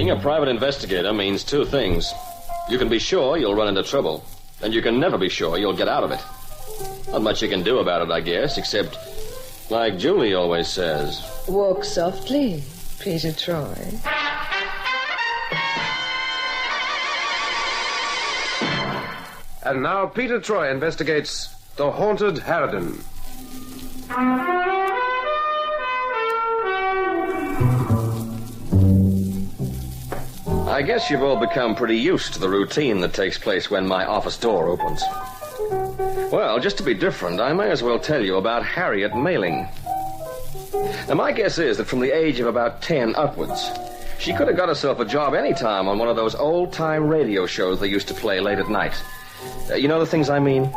Being a private investigator means two things. You can be sure you'll run into trouble, and you can never be sure you'll get out of it. Not much you can do about it, I guess, except, like Julie always says... Walk softly, Peter Troy. And now Peter Troy investigates the haunted Harridan. I guess you've all become pretty used to the routine that takes place when my office door opens. Well, just to be different, I may as well tell you about Harriet Mailing. Now, my guess is that from the age of about 10 upwards, she could have got herself a job any time on one of those old-time radio shows they used to play late at night. You know the things I mean?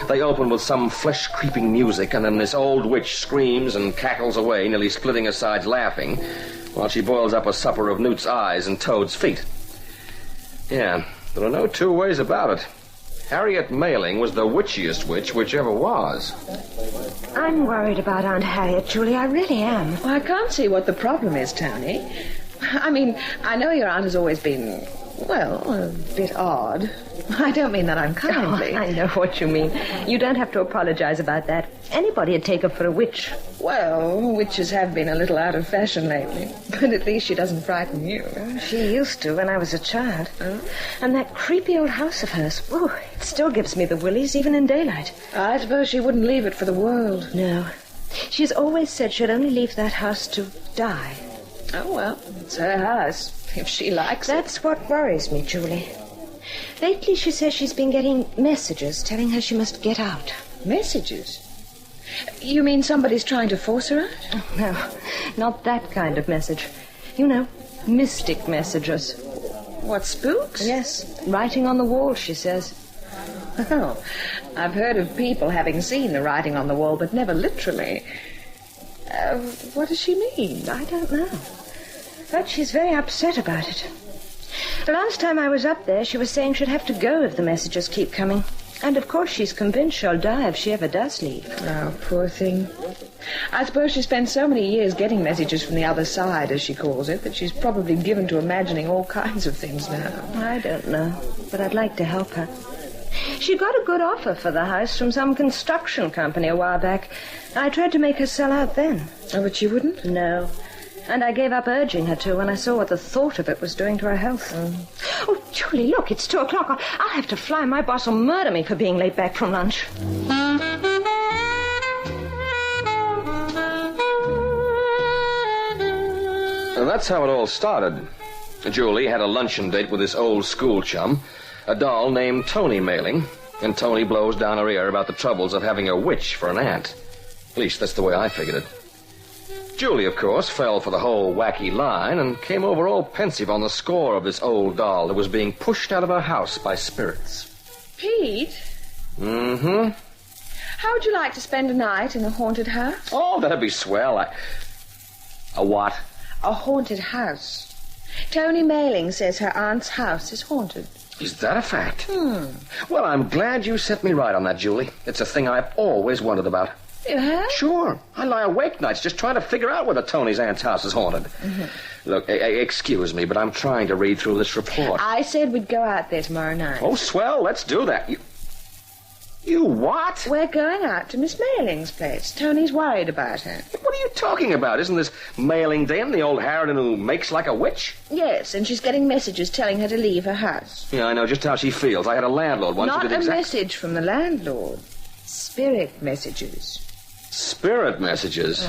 They open with some flesh-creeping music, and then this old witch screams and cackles away, nearly splitting her sides laughing, while she boils up a supper of newt's eyes and toad's feet. Yeah, there are no two ways about it. Harriet Mailing was the witchiest witch which ever was. I'm worried about Aunt Harriet, Julie. I really am. Well, I can't see what the problem is, Tony. I mean, I know your aunt has always been, well, a bit odd. I don't mean that unkindly. Oh, I know what you mean. You don't have to apologize about that. Anybody would take her for a witch. Well, witches have been a little out of fashion lately. But at least she doesn't frighten you. She used to when I was a child. And that creepy old house of hers, it still gives me the willies, even in daylight. I suppose she wouldn't leave it for the world. No. She's always said she'd only leave that house to die. Oh, well, it's her house, if she likes it. That's what worries me, Julie. Lately, she says she's been getting messages telling her she must get out. Messages? You mean somebody's trying to force her out? No, not that kind of message. You know, mystic messages. What, spooks? Yes, writing on the wall, she says. Oh, I've heard of people having seen the writing on the wall, but never literally. What does she mean? I don't know. But she's very upset about it. The last time I was up there, she was saying she'd have to go if the messages keep coming. And, of course, she's convinced she'll die if she ever does leave. Oh, poor thing. I suppose she spent so many years getting messages from the other side, as she calls it, that she's probably given to imagining all kinds of things now. I don't know, but I'd like to help her. She got a good offer for the house from some construction company a while back. I tried to make her sell out then. Oh, but she wouldn't? No. And I gave up urging her to when I saw what the thought of it was doing to her health. Oh, Julie, look, it's 2 o'clock. I'll have to fly. My boss will murder me for being late back from lunch. And that's how it all started. Julie had a luncheon date with this old school chum, a doll named Tony Mailing, and Tony blows down her ear about the troubles of having a witch for an aunt. At least that's the way I figured it. Julie, of course, fell for the whole wacky line and came over all pensive on the score of this old doll that was being pushed out of her house by spirits. Pete? Mm-hmm. How would you like to spend a night in a haunted house? Oh, that'd be swell. A what? A haunted house. Tony Mailing says her aunt's house is haunted. Is that a fact? Well, I'm glad you set me right on that, Julie. It's a thing I've always wondered about. You have? Sure. I lie awake nights just trying to figure out whether Tony's aunt's house is haunted. Look, excuse me, but I'm trying to read through this report. I said we'd go out there tomorrow night. Oh, swell. Let's do that. You what? We're going out to Miss Mailing's place. Tony's worried about her. What are you talking about? Isn't this Mailing dame the old Harridan who makes like a witch? Yes, and she's getting messages telling her to leave her house. Yeah, I know just how she feels. I had a landlord once who Not did a message from the landlord. Spirit messages. Spirit messages?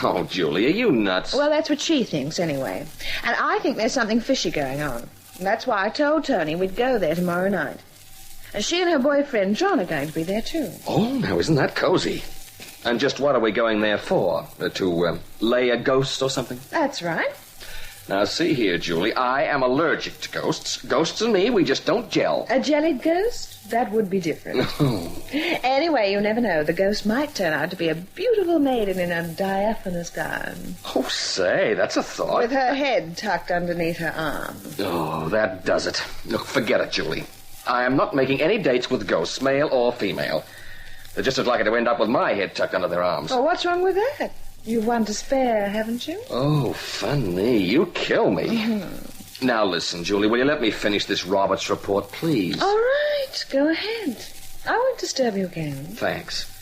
Oh, Julie, are you nuts? Well, that's what she thinks, anyway. And I think there's something fishy going on. And that's why I told Tony we'd go there tomorrow night. And she and her boyfriend, John, are going to be there, too. Oh, now, isn't that cozy? And just what are we going there for? To lay a ghost or something? That's right. Now, see here, Julie, I am allergic to ghosts. Ghosts and me, we just don't gel. A jellied ghost? That would be different. Anyway, you never know. The ghost might turn out to be a beautiful maiden in a diaphanous gown. Oh, say, that's a thought. With her head tucked underneath her arm. Oh, that does it. Look, forget it, Julie. I am not making any dates with ghosts, male or female. They're just as likely to end up with my head tucked under their arms. Oh, what's wrong with that? You've one to spare, haven't you? Oh, funny. You kill me. Now listen, Julie, will you let me finish this Roberts report, please? All right, go ahead. I won't disturb you again. Thanks.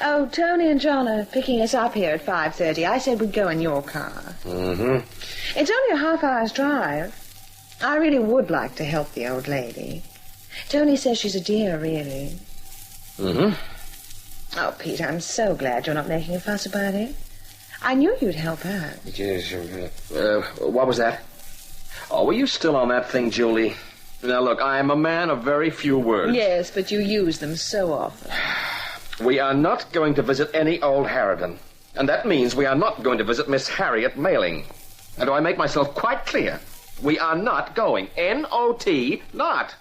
Oh, Tony and John are picking us up here at 5:30. I said we'd go in your car. Mm-hmm. It's only a half-hour's drive. I really would like to help the old lady. Tony says she's a dear, really. Mm-hmm. Oh, Pete, I'm so glad you're not making a fuss about it. I knew you'd help her. Yes, what was that? Oh, were you still on that thing, Julie? Now, look, I am a man of very few words. Yes, but you use them so often. We are not going to visit any old Harridan. And that means we are not going to visit Miss Harriet Mailing. And do I make myself quite clear? We are not going. N-O-T, not.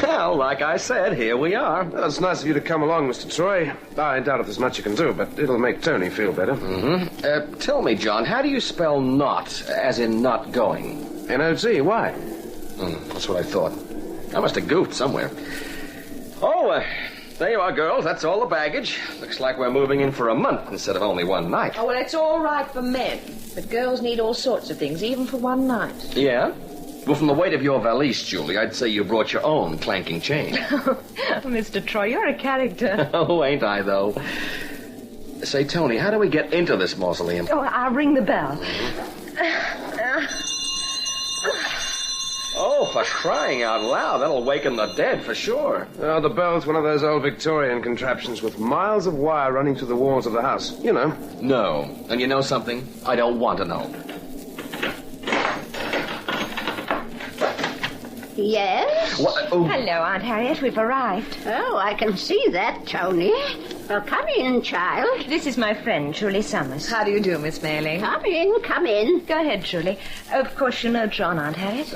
Well, like I said, here we are. Well, it's nice of you to come along, Mr. Troy. I doubt if there's much you can do, but it'll make Tony feel better. Mm-hmm. Tell me, John, how do you spell not, as in not going? N-O-T, why? That's what I thought. I must have goofed somewhere. Oh, there you are, girls. That's all the baggage. Looks like we're moving in for a month instead of only one night. Oh, well, it's all right for men. But girls need all sorts of things, even for one night. Yeah? Well, from the weight of your valise, Julie, I'd say you brought your own clanking chain. Mr. Troy, you're a character. Oh, ain't I, though? Say, Tony, how do we get into this mausoleum? Oh, I'll ring the bell. Oh, for crying out loud. That'll waken the dead for sure. Oh, the bell's one of those old Victorian contraptions with miles of wire running through the walls of the house. You know. No. And you know something? I don't want to know. Yes? What? Oh. Hello, Aunt Harriet. We've arrived. Oh, I can see that, Tony. Well, come in, child. This is my friend, Julie Summers. How do you do, Miss Mailing? Come in, come in. Go ahead, Julie. Of course, you know John, Aunt Harriet.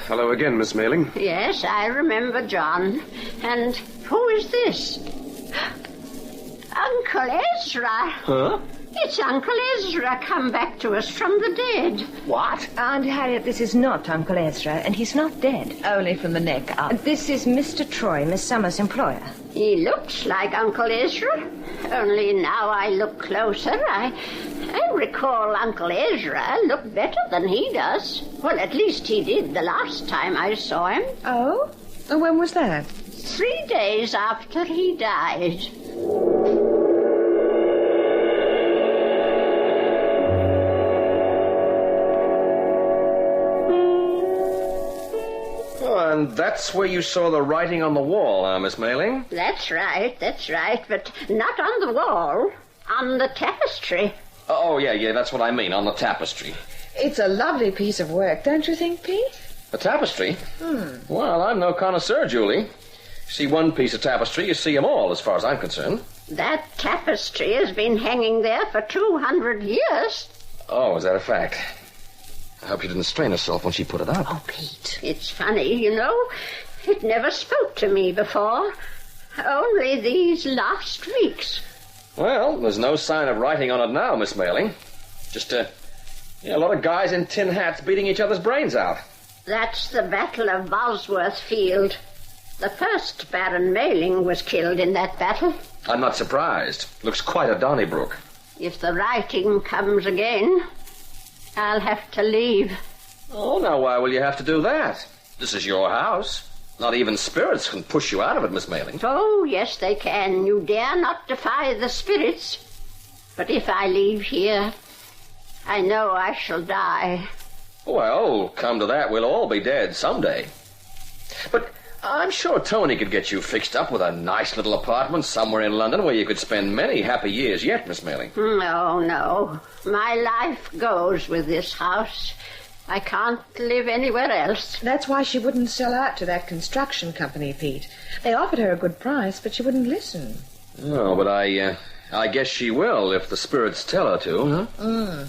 Hello again, Miss Mailing. Yes, I remember John. And who is this? Uncle Ezra. Huh? It's Uncle Ezra come back to us from the dead. What? Aunt Harriet, this is not Uncle Ezra, and he's not dead. Only from the neck up. This is Mr. Troy, Miss Summers' employer. He looks like Uncle Ezra. Only now I look closer, I recall Uncle Ezra looked better than he does. Well, at least he did the last time I saw him. Oh? And when was that? 3 days after he died. And that's where you saw the writing on the wall, Miss Mailing? That's right, but not on the wall, on the tapestry. Oh, yeah, that's what I mean, on the tapestry. It's a lovely piece of work, don't you think, Pete? A tapestry? Well, I'm no connoisseur, Julie. You see one piece of tapestry, you see them all, as far as I'm concerned. That tapestry has been hanging there for 200 years. Oh, is that a fact? I hope she didn't strain herself when she put it up. Oh, Pete. It's funny, you know. It never spoke to me before. Only these last weeks. Well, there's no sign of writing on it now, Miss Mailing. Just a lot of guys in tin hats beating each other's brains out. That's the Battle of Bosworth Field. The first Baron Mailing was killed in that battle. I'm not surprised. Looks quite a Donnybrook. If the writing comes again, I'll have to leave. Oh, now why will you have to do that? This is your house. Not even spirits can push you out of it, Miss Mailing. Oh, yes, they can. You dare not defy the spirits. But if I leave here, I know I shall die. Well, come to that, we'll all be dead someday. But I'm sure Tony could get you fixed up with a nice little apartment somewhere in London where you could spend many happy years yet, Miss Mailing. No. My life goes with this house. I can't live anywhere else. That's why she wouldn't sell out to that construction company, Pete. They offered her a good price, but she wouldn't listen. Oh, but I guess she will if the spirits tell her to, huh?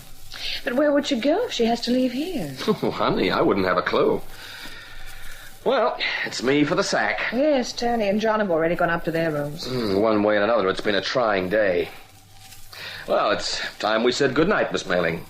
But where would she go if she has to leave here? Oh, honey, I wouldn't have a clue. Well, it's me for the sack. Yes, Tony and John have already gone up to their rooms. One way and another, it's been a trying day. Well, it's time we said goodnight, Miss Mailing.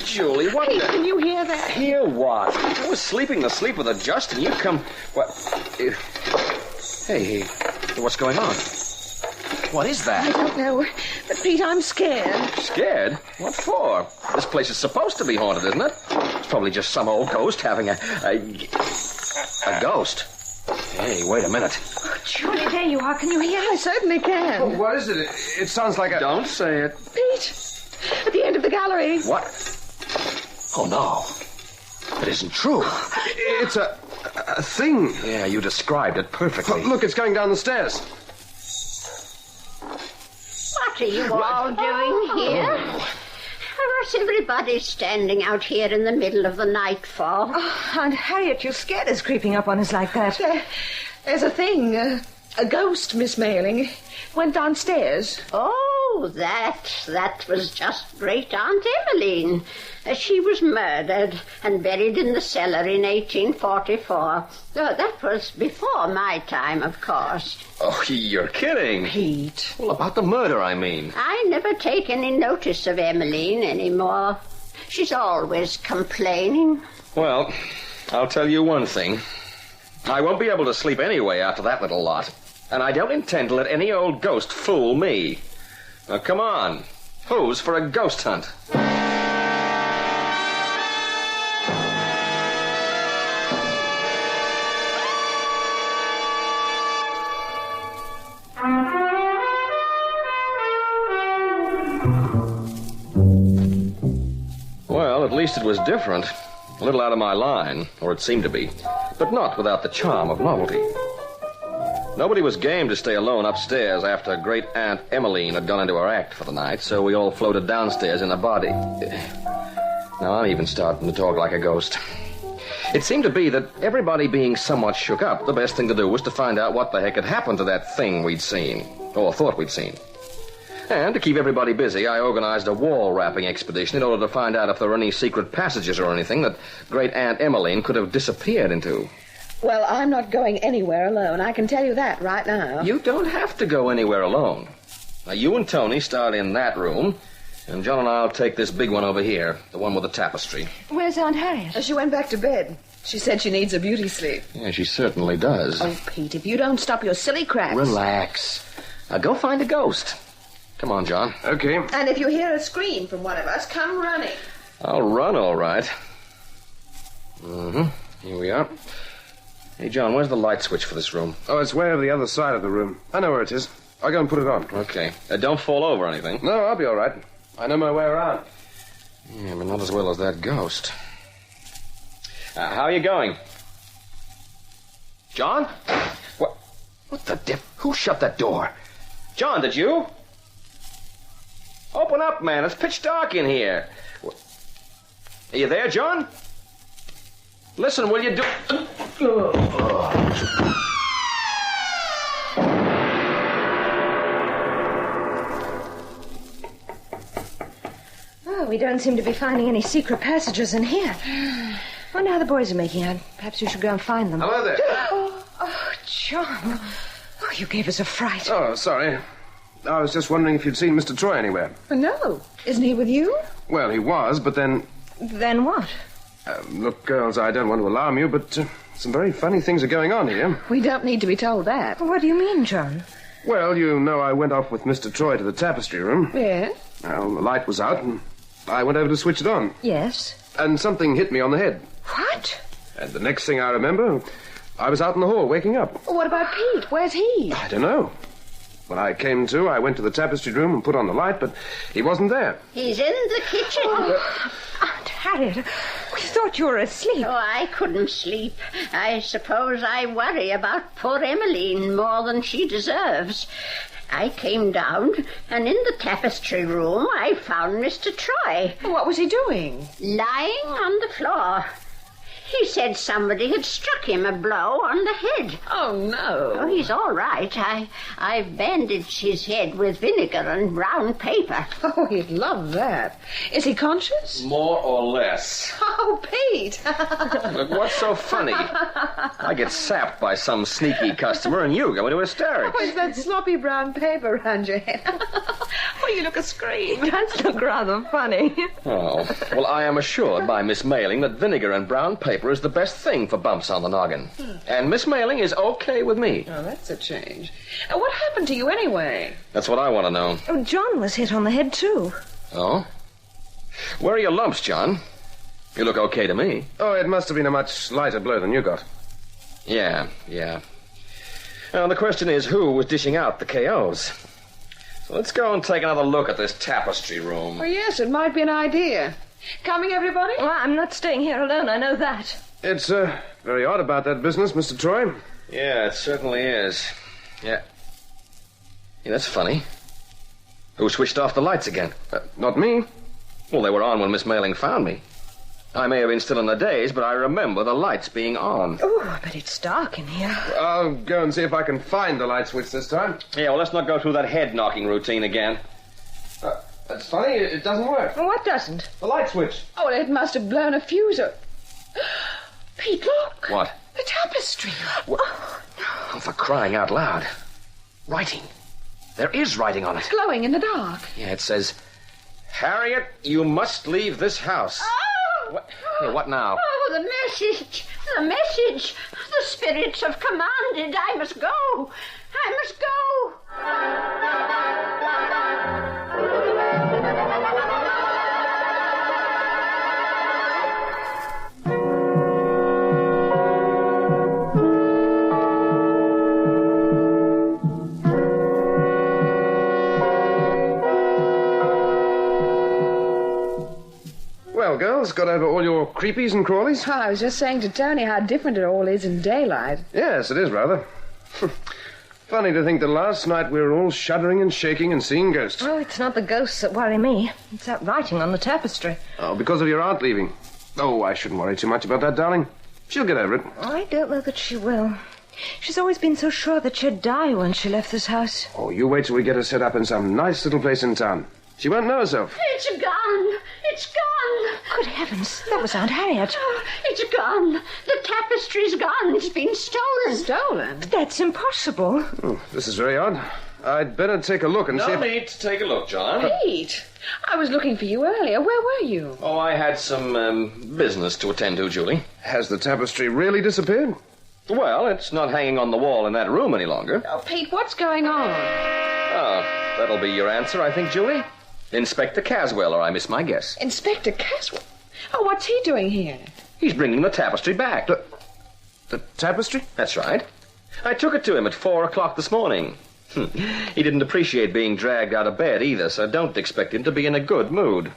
Julie, what? Pete, can you hear that? Hear what? I was sleeping the sleep of the just, and you come... What? Hey, what's going on? What is that? I don't know. But, Pete, I'm scared. Scared? What for? This place is supposed to be haunted, isn't it? It's probably just some old ghost having a ghost. Hey, wait a minute. Oh, Julie, there you are. Can you hear? I certainly can. Oh, what is it? It sounds like a... Don't say it. Pete, at the end of the gallery. What? Oh, no. It isn't true. It's a thing. Yeah, you described it perfectly. Oh, look, it's going down the stairs. What are you all doing here? What's everybody standing out here in the middle of the night for? Oh, Aunt Harriet, you scared us creeping up on us like that. There's a thing, a ghost, Miss Mailing. Went downstairs. Oh, that was just Great Aunt Emmeline. She was murdered and buried in the cellar in 1844. Oh, that was before my time, of course. Oh, you're kidding. Pete. Well, about the murder, I mean. I never take any notice of Emmeline anymore. She's always complaining. Well, I'll tell you one thing. I won't be able to sleep anyway after that little lot. And I don't intend to let any old ghost fool me. Now, come on. Who's for a ghost hunt? Well, at least it was different. A little out of my line, or it seemed to be. But not without the charm of novelty. Nobody was game to stay alone upstairs after Great Aunt Emmeline had gone into her act for the night, so we all floated downstairs in a body. Now I'm even starting to talk like a ghost. It seemed to be that everybody being somewhat shook up, the best thing to do was to find out what the heck had happened to that thing we'd seen, or thought we'd seen. And to keep everybody busy, I organized a wall-rapping expedition in order to find out if there were any secret passages or anything that Great Aunt Emmeline could have disappeared into. Well, I'm not going anywhere alone. I can tell you that right now. You don't have to go anywhere alone. Now, you and Tony start in that room, and John and I'll take this big one over here, the one with the tapestry. Where's Aunt Harriet? She went back to bed. She said she needs a beauty sleep. Yeah, she certainly does. Oh, Pete, if you don't stop your silly cracks... Relax. Now, go find a ghost. Come on, John. Okay. And if you hear a scream from one of us, come running. I'll run, all right. Here we are. Hey, John, where's the light switch for this room? Oh, it's way over the other side of the room. I know where it is. I'll go and put it on. Okay. Don't fall over or anything. No, I'll be all right. I know my way around. Yeah, but not as well as that ghost. How are you going? John? What the diff? Who shut that door? John, did you? Open up, man. It's pitch dark in here. Are you there, John? Listen, will you do... Oh, we don't seem to be finding any secret passages in here. Wonder how the boys are making out. Perhaps we should go and find them. Hello there. Oh, John. Oh, you gave us a fright. Oh, sorry. I was just wondering if you'd seen Mr. Troy anywhere. No. Isn't he with you? Well, he was, but then... Then what? Look, girls, I don't want to alarm you, but some very funny things are going on here. We don't need to be told that. What do you mean, John? Well, you know I went off with Mr. Troy to the tapestry room. Yes? Well, the light was out, and I went over to switch it on. Yes. And something hit me on the head. What? And the next thing I remember, I was out in the hall waking up. What about Pete? Where's he? I don't know. When I came to, I went to the tapestry room and put on the light, but he wasn't there. He's in the kitchen. Aunt Harriet, we thought you were asleep. Oh, I couldn't sleep. I suppose I worry about poor Emmeline more than she deserves. I came down, and in the tapestry room I found Mr. Troy. What was he doing? Lying on the floor. He said somebody had struck him a blow on the head. Oh, no. Oh, he's all right. I've bandaged his head with vinegar and brown paper. Oh, he'd love that. Is he conscious? More or less. Oh, Pete. Look, what's so funny? I get sapped by some sneaky customer and you go into hysterics. Oh, it's that sloppy brown paper around your head. Oh, you look a scream. It does look rather funny. Oh, well, I am assured by Miss Mailing that vinegar and brown paper is the best thing for bumps on the noggin. And Miss Mailing is okay with me. Oh, that's a change. And what happened to you anyway? That's what I want to know. Oh, John was hit on the head, too. Oh? Where are your lumps, John? You look okay to me. Oh, it must have been a much lighter blow than you got. Yeah. Now, the question is, who was dishing out the KOs? So let's go and take another look at this tapestry room. Oh, yes, it might be an idea. Coming, everybody? Well, I'm not staying here alone, I know that. It's very odd about that business, Mr. Troy. Yeah, it certainly is. Yeah, that's funny. Who switched off the lights again? Not me. Well, they were on when Miss Mailing found me. I may have been still in the daze, but I remember the lights being on. Oh, but it's dark in here. I'll go and see if I can find the light switch this time. Yeah, well, let's not go through that head-knocking routine again. That's funny. It doesn't work. Well, what doesn't? The light switch. Oh, well, it must have blown a fuse or... Pete, look. What? The tapestry. Oh, for crying out loud. Writing. There is writing on it. Glowing in the dark. Yeah, it says, Harriet, you must leave this house. Oh! What? Hey, what now? Oh, the message. The message. The spirits have commanded. I must go. I must go. Well, girls, got over all your creepies and crawlies? Oh, I was just saying to Tony how different it all is in daylight. Yes, it is rather. Funny to think that last night we were all shuddering and shaking and seeing ghosts. Oh, it's not the ghosts that worry me. It's that writing on the tapestry. Oh, because of your aunt leaving. Oh, I shouldn't worry too much about that, darling. She'll get over it. I don't know that she will. She's always been so sure that she'd die when she left this house. Oh, you wait till we get her set up in some nice little place in town. She won't know herself. It's gone. It's gone. Good heavens, that was Aunt Harriet. Oh, it's gone. The tapestry's gone. It's been stolen. Stolen? That's impossible. Oh, this is very odd. I'd better take a look and see No if... need to take a look, John. Pete, I was looking for you earlier. Where were you? Oh, I had some business to attend to, Julie. Has the tapestry really disappeared? Well, it's not hanging on the wall in that room any longer. Oh, Pete, what's going on? Oh, that'll be your answer, I think, Julie. Inspector Caswell, or I miss my guess. Inspector Caswell? Oh, what's he doing here? He's bringing the tapestry back. The tapestry? That's right. I took it to him at 4 o'clock this morning. He didn't appreciate being dragged out of bed either, so don't expect him to be in a good mood.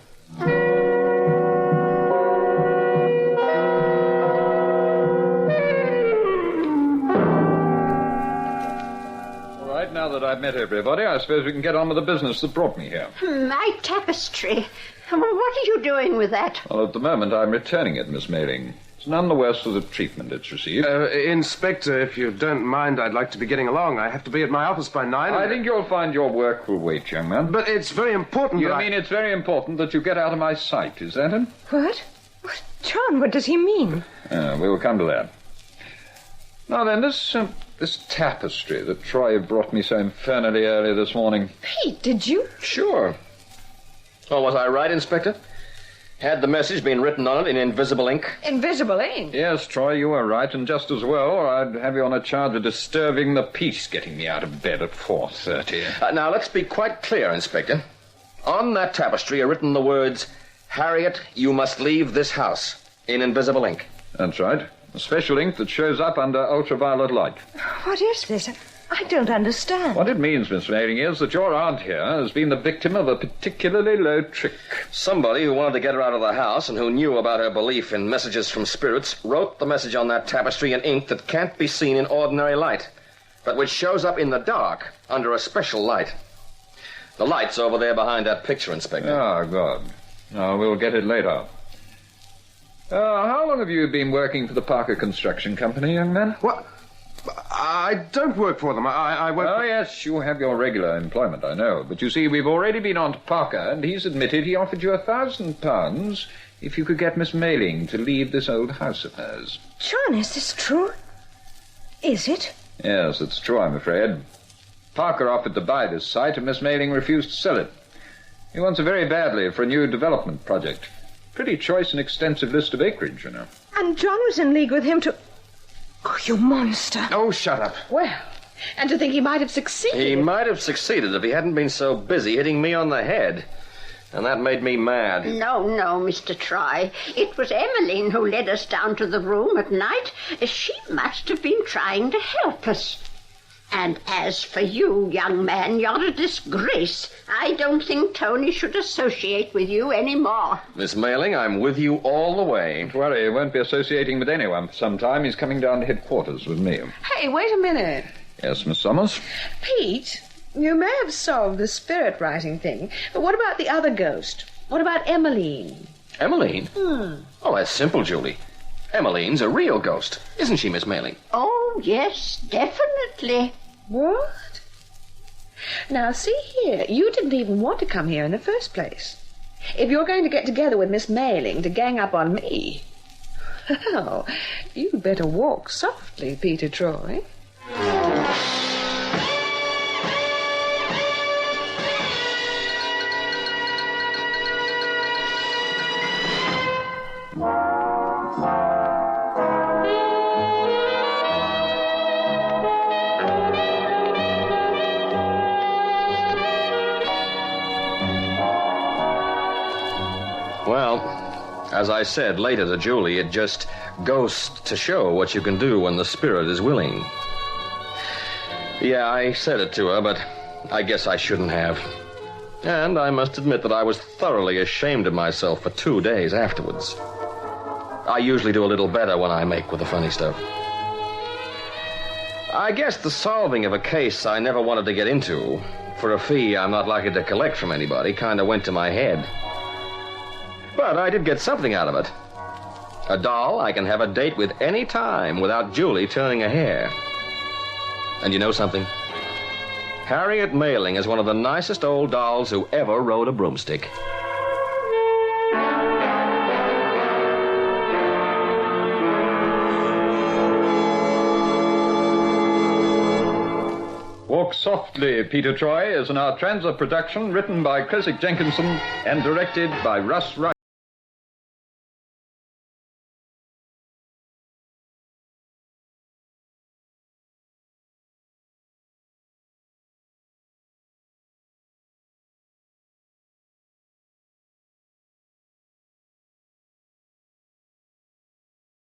Now that I've met everybody, I suppose we can get on with the business that brought me here. My tapestry. What are you doing with that? Well, at the moment, I'm returning it, Miss Mailing. It's none the worse for the treatment it's received. Inspector, if you don't mind, I'd like to be getting along. I have to be at my office by 9. I think you'll find your work will wait, young man. But it's very important You that mean it's very important that you get out of my sight, is that it? What? John, what does he mean? We will come to that. Now then, this tapestry that Troy brought me so infernally early this morning. Pete, did you? Sure. Oh, was I right, Inspector? Had the message been written on it in invisible ink? Invisible ink? Yes, Troy, you were right, and just as well, or I'd have you on a charge of disturbing the peace getting me out of bed at 4:30. Now, let's be quite clear, Inspector. On that tapestry are written the words, Harriet, you must leave this house, in invisible ink. That's right. A special ink that shows up under ultraviolet light. What is this? I don't understand. What it means, Miss Mailing, is that your aunt here has been the victim of a particularly low trick. Somebody who wanted to get her out of the house and who knew about her belief in messages from spirits wrote the message on that tapestry in ink that can't be seen in ordinary light, but which shows up in the dark under a special light. The light's over there behind that picture, Inspector. Ah, God. No, we'll get it later. How long have you been working for the Parker Construction Company, young man? What? I don't work for them. I work Oh, for... yes, you have your regular employment, I know. But you see, we've already been on to Parker, and he's admitted he offered you £1,000 if you could get Miss Mailing to leave this old house of hers. John, is this true? Is it? Yes, it's true, I'm afraid. Parker offered to buy this site, and Miss Mailing refused to sell it. He wants it very badly for a new development project. Pretty choice and extensive list of acreage, you know. And John was in league with him to... Oh, you monster. Oh, shut up. Well, and to think he might have succeeded. He might have succeeded if he hadn't been so busy hitting me on the head. And that made me mad. No, Mr. Troy. It was Emmeline who led us down to the room at night. She must have been trying to help us. And as for you, young man, you're a disgrace. I don't think Tony should associate with you anymore. Miss Mailing, I'm with you all the way. Don't worry, he won't be associating with anyone for some time. He's coming down to headquarters with me. Hey, wait a minute. Yes, Miss Summers? Pete, you may have solved the spirit writing thing, but what about the other ghost? What about Emmeline? Emmeline? Oh, that's simple, Julie. Emmeline's a real ghost. Isn't she, Miss Mailing? Oh, yes, definitely. What? Now, see here, you didn't even want to come here in the first place. If you're going to get together with Miss Mailing to gang up on me, well, you'd better walk softly, Peter Troy. Well, as I said later to Julie, it just goes to show what you can do when the spirit is willing. Yeah, I said it to her, but I guess I shouldn't have. And I must admit that I was thoroughly ashamed of myself for 2 days afterwards. I usually do a little better when I make with the funny stuff. I guess the solving of a case I never wanted to get into, for a fee I'm not likely to collect from anybody, kind of went to my head. But I did get something out of it. A doll I can have a date with any time without Julie turning a hair. And you know something? Harriet Mailing is one of the nicest old dolls who ever rode a broomstick. Walk Softly, Peter Troy is an Artranza production written by Creswick Jenkinson and directed by Russ Wright.